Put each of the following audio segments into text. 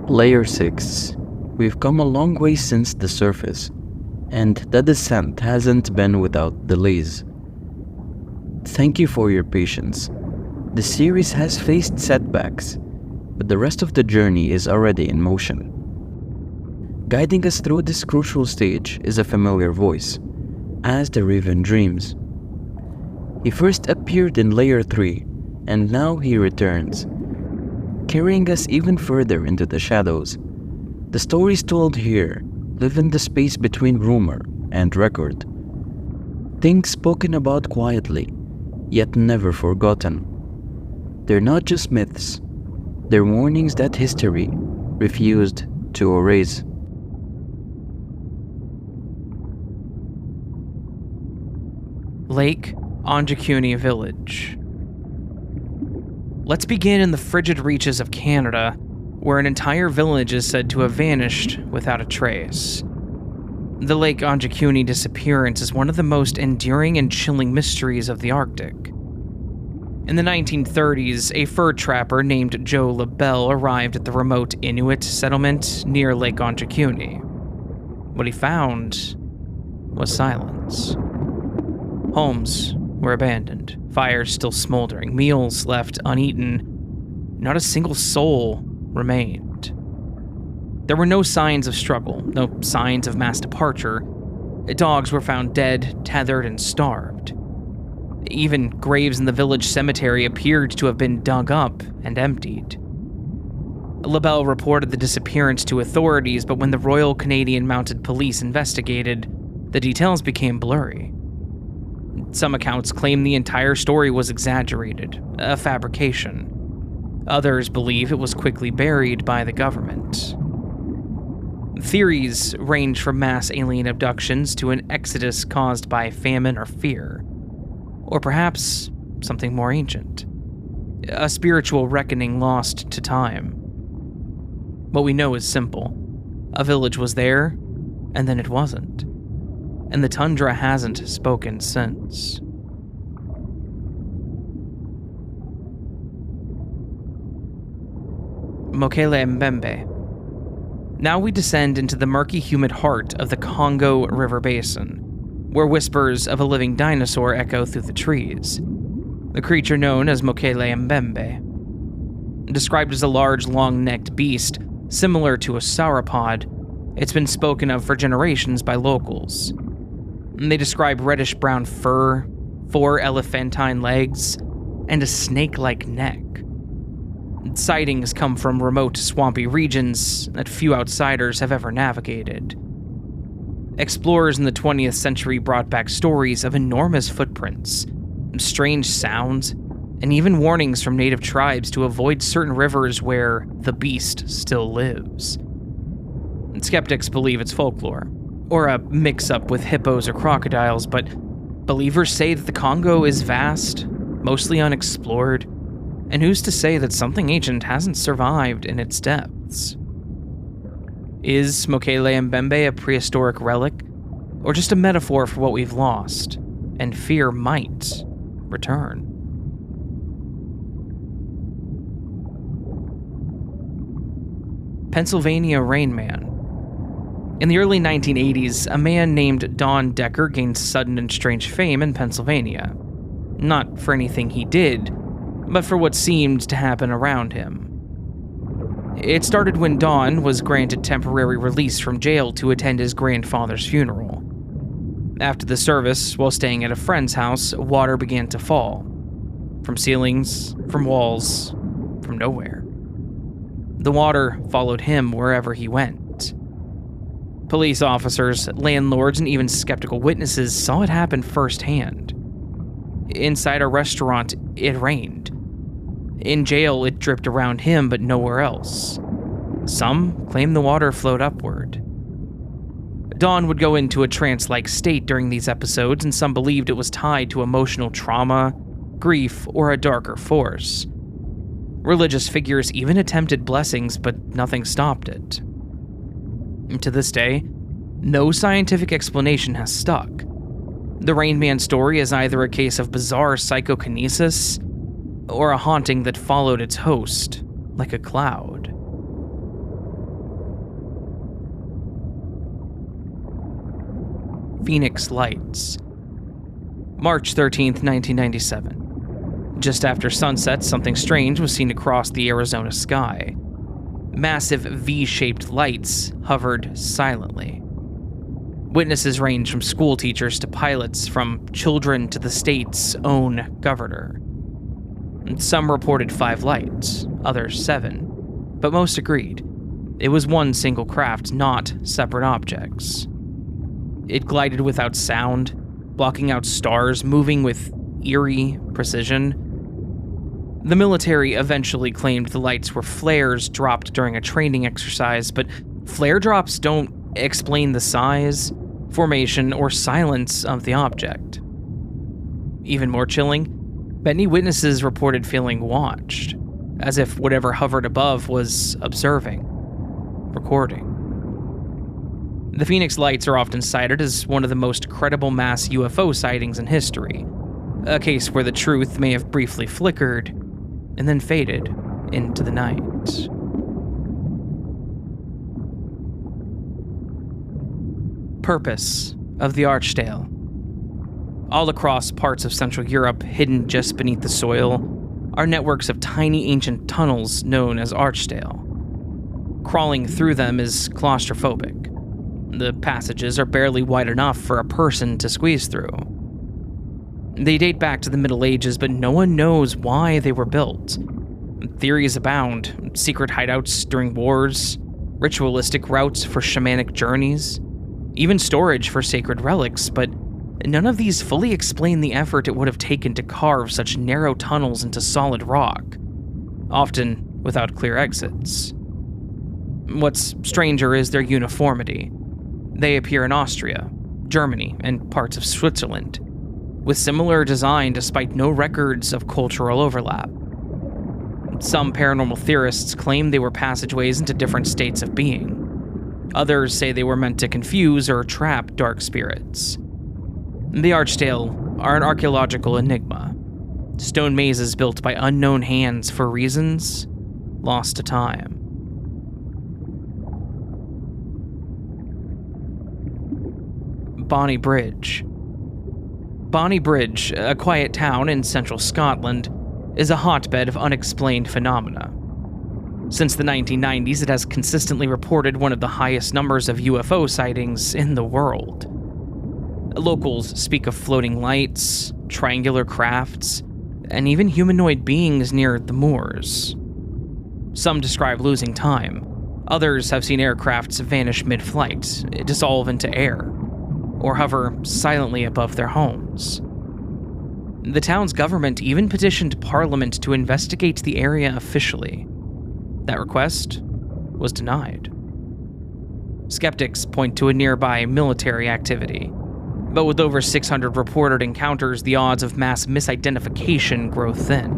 Layer 6. We've come a long way since the surface, and the descent hasn't been without delays. Thank you for your patience. The series has faced setbacks, but the rest of the journey is already in motion. Guiding us through this crucial stage is a familiar voice, AsTheRavenDreams. He first appeared in Layer 3, and now he returns, carrying us even further into the shadows. The stories told here live in the space between rumor and record. Things spoken about quietly, yet never forgotten. They're not just myths, they're warnings that history refused to erase. Lake Onjikuni Village. Let's begin in the frigid reaches of Canada, where an entire village is said to have vanished without a trace. The Lake Onjikuni disappearance is one of the most enduring and chilling mysteries of the Arctic. In the 1930s, a fur trapper named Joe LaBelle arrived at the remote Inuit settlement near Lake Onjikuni. What he found was silence. Homes were abandoned, fires still smoldering, meals left uneaten. Not a single soul remained. There were no signs of struggle, no signs of mass departure. Dogs were found dead, tethered, and starved. Even graves in the village cemetery appeared to have been dug up and emptied. LaBelle reported the disappearance to authorities, but when the Royal Canadian Mounted Police investigated, the details became blurry. Some accounts claim the entire story was exaggerated, a fabrication. Others believe it was quickly buried by the government. Theories range from mass alien abductions to an exodus caused by famine or fear. Or perhaps something more ancient. A spiritual reckoning lost to time. What we know is simple. A village was there, and then it wasn't. And the tundra hasn't spoken since. Mokele Mbembe. Now we descend into the murky, humid heart of the Congo River Basin, where whispers of a living dinosaur echo through the trees. The creature known as Mokele Mbembe. Described as a large, long-necked beast, similar to a sauropod, it's been spoken of for generations by locals. They describe reddish-brown fur, 4 elephantine legs, and a snake-like neck. Sightings come from remote, swampy regions that few outsiders have ever navigated. Explorers in the 20th century brought back stories of enormous footprints, strange sounds, and even warnings from native tribes to avoid certain rivers where the beast still lives. Skeptics believe it's folklore, or a mix-up with hippos or crocodiles, but believers say that the Congo is vast, mostly unexplored, and who's to say that something ancient hasn't survived in its depths? Is Mokele Mbembe a prehistoric relic, or just a metaphor for what we've lost, and fear might return? Pennsylvania Rain Man. In the early 1980s, a man named Don Decker gained sudden and strange fame in Pennsylvania. Not for anything he did, but for what seemed to happen around him. It started when Don was granted temporary release from jail to attend his grandfather's funeral. After the service, while staying at a friend's house, water began to fall. From ceilings, from walls, from nowhere. The water followed him wherever he went. Police officers, landlords, and even skeptical witnesses saw it happen firsthand. Inside a restaurant, it rained. In jail, it dripped around him, but nowhere else. Some claim the water flowed upward. Don would go into a trance-like state during these episodes, and some believed it was tied to emotional trauma, grief, or a darker force. Religious figures even attempted blessings, but nothing stopped it. And to this day, no scientific explanation has stuck. The Rain Man story is either a case of bizarre psychokinesis or a haunting that followed its host like a cloud. Phoenix Lights. March 13th, 1997. Just after sunset, something strange was seen across the Arizona sky. Massive V-shaped lights hovered silently. Witnesses ranged from school teachers to pilots, from children to the state's own governor. Some reported 5 lights, others 7, but most agreed it was one single craft, not separate objects. It glided without sound, blocking out stars, moving with eerie precision. The military eventually claimed the lights were flares dropped during a training exercise, but flare drops don't explain the size, formation, or silence of the object. Even more chilling, many witnesses reported feeling watched, as if whatever hovered above was observing, recording. The Phoenix Lights are often cited as one of the most credible mass UFO sightings in history, a case where the truth may have briefly flickered and then faded into the night. Purpose of the Archdale. All across parts of Central Europe, hidden just beneath the soil, are networks of tiny ancient tunnels known as Archdale. Crawling through them is claustrophobic. The passages are barely wide enough for a person to squeeze through. They date back to the Middle Ages, but no one knows why they were built. Theories abound: secret hideouts during wars, ritualistic routes for shamanic journeys, even storage for sacred relics, but none of these fully explain the effort it would have taken to carve such narrow tunnels into solid rock, often without clear exits. What's stranger is their uniformity. They appear in Austria, Germany, and parts of Switzerland, with similar design despite no records of cultural overlap. Some paranormal theorists claim they were passageways into different states of being. Others say they were meant to confuse or trap dark spirits. The Archdale are an archaeological enigma. Stone mazes built by unknown hands for reasons lost to time. Bonnie Bridge. Bonnie Bridge, a quiet town in central Scotland, is a hotbed of unexplained phenomena. Since the 1990s, it has consistently reported one of the highest numbers of UFO sightings in the world. Locals speak of floating lights, triangular crafts, and even humanoid beings near the moors. Some describe losing time. Others have seen aircrafts vanish mid-flight, dissolve into air, or hover silently above their homes. The town's government even petitioned Parliament to investigate the area officially. That request was denied. Skeptics point to a nearby military activity, but with over 600 reported encounters, the odds of mass misidentification grow thin.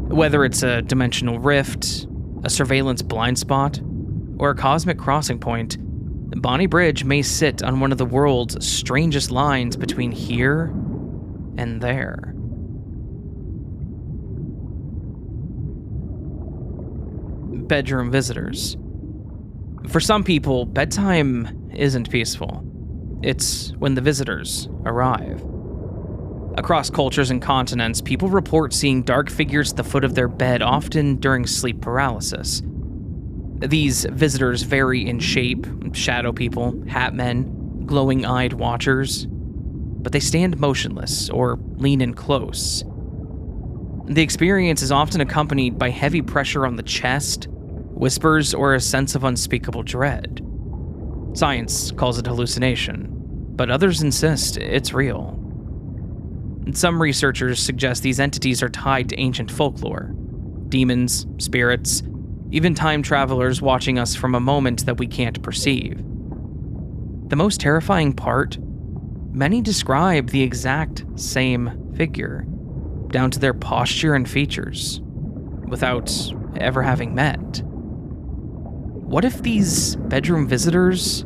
Whether it's a dimensional rift, a surveillance blind spot, or a cosmic crossing point, Bonnie Bridge may sit on one of the world's strangest lines between here and there. Bedroom visitors. For some people, bedtime isn't peaceful. It's when the visitors arrive. Across cultures and continents, people report seeing dark figures at the foot of their bed, often during sleep paralysis. These visitors vary in shape: shadow people, hat men, glowing-eyed watchers, but they stand motionless or lean in close. The experience is often accompanied by heavy pressure on the chest, whispers, or a sense of unspeakable dread. Science calls it hallucination, but others insist it's real. Some researchers suggest these entities are tied to ancient folklore: demons, spirits, even time travelers watching us from a moment that we can't perceive. The most terrifying part? Many describe the exact same figure, down to their posture and features, without ever having met. What if these bedroom visitors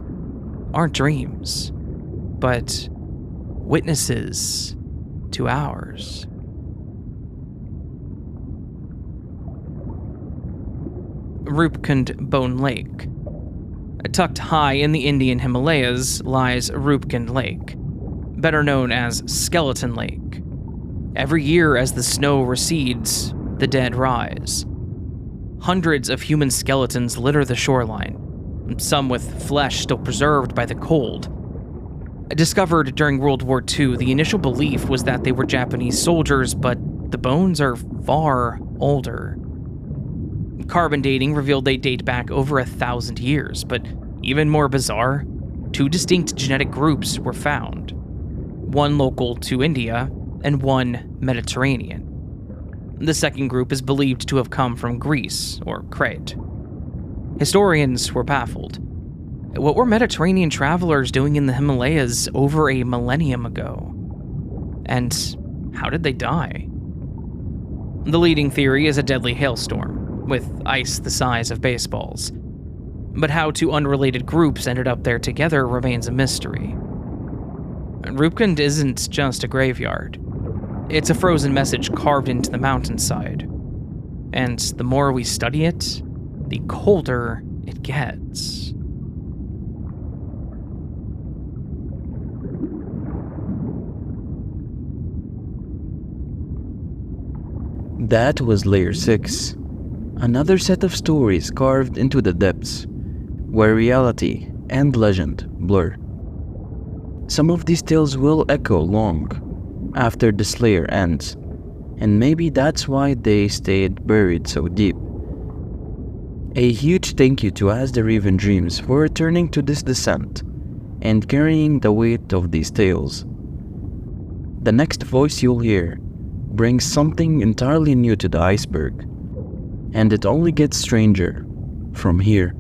aren't dreams, but witnesses to ours? Rupkund Bone Lake. Tucked high in the Indian Himalayas lies Rupkund Lake, better known as Skeleton Lake. Every year as the snow recedes, the dead rise. Hundreds of human skeletons litter the shoreline, some with flesh still preserved by the cold. Discovered during World War II, the initial belief was that they were Japanese soldiers, but the bones are far older. Carbon dating revealed they date back over 1,000 years, but even more bizarre, two distinct genetic groups were found. One local to India, and one Mediterranean. The second group is believed to have come from Greece, or Crete. Historians were baffled. What were Mediterranean travelers doing in the Himalayas over a millennium ago? And how did they die? The leading theory is a deadly hailstorm, with ice the size of baseballs. But how two unrelated groups ended up there together remains a mystery. Rupkund isn't just a graveyard. It's a frozen message carved into the mountainside. And the more we study it, the colder it gets. That was Layer 6. Another set of stories carved into the depths, where reality and legend blur. Some of these tales will echo long after this layer ends, and maybe that's why they stayed buried so deep. A huge thank you to AsTheRavenDreams for returning to this descent and carrying the weight of these tales. The next voice you'll hear brings something entirely new to the Iceberg, and it only gets stranger from here.